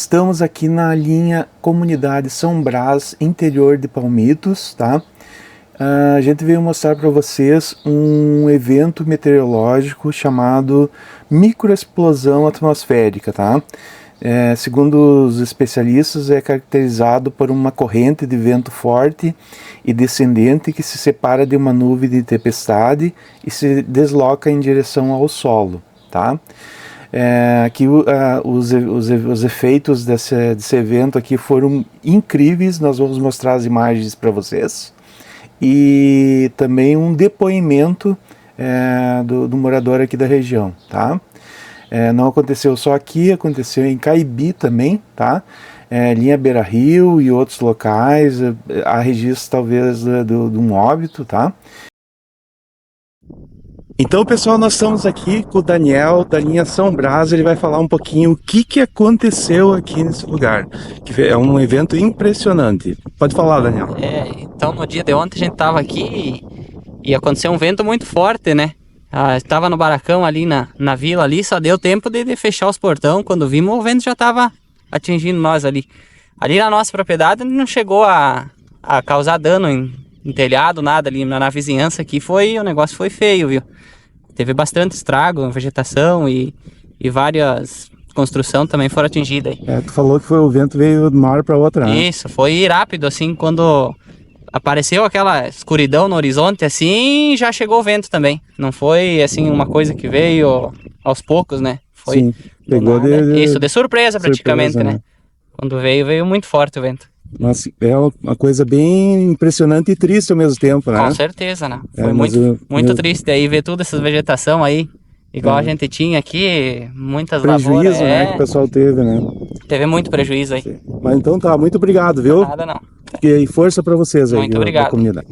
Estamos aqui na linha Comunidade São Brás, interior de Palmitos, tá? A gente veio mostrar para vocês um evento meteorológico chamado Microexplosão atmosférica, tá? Segundo os especialistas, é caracterizado por uma corrente de vento forte e descendente que se separa de uma nuvem de tempestade e se desloca em direção ao solo, tá? Aqui os efeitos desse evento aqui foram incríveis. Nós vamos mostrar as imagens para vocês e também um depoimento do morador aqui da região, tá? Não aconteceu só aqui, aconteceu em Caibi também, tá? Linha Beira-Rio e outros locais, há registros talvez de um óbito, tá? Então, pessoal, nós estamos aqui com o Daniel da linha São Brás. Ele vai falar um pouquinho o que aconteceu aqui nesse lugar, que é um evento impressionante. Pode falar, Daniel. Então no dia de ontem a gente estava aqui e aconteceu um vento muito forte, né? Estava no barracão ali na vila ali, só deu tempo de fechar os portão. Quando vimos, o vento já estava atingindo nós ali. Ali na nossa propriedade não chegou a causar dano em telhado, nada ali na vizinhança aqui. O negócio foi feio, viu? Teve bastante estrago, vegetação e várias construções também foram atingidas aí. Tu falou que o vento veio de uma hora para outra, né? Isso, foi rápido, assim, quando apareceu aquela escuridão no horizonte, assim, já chegou o vento também. Não foi, assim, uma coisa que veio aos poucos, né? Foi. Sim, pegou de surpresa praticamente, né? Quando veio muito forte o vento. Mas é uma coisa bem impressionante e triste ao mesmo tempo, né? Com certeza, né? Foi muito triste aí ver toda essa vegetação aí, igual a gente tinha aqui, muitas lavouras. Prejuízo, né, que o pessoal teve, né? Teve muito prejuízo aí. Sim. Mas então tá, muito obrigado, viu? Nada não. E força para vocês aí, muito obrigado. da comunidade.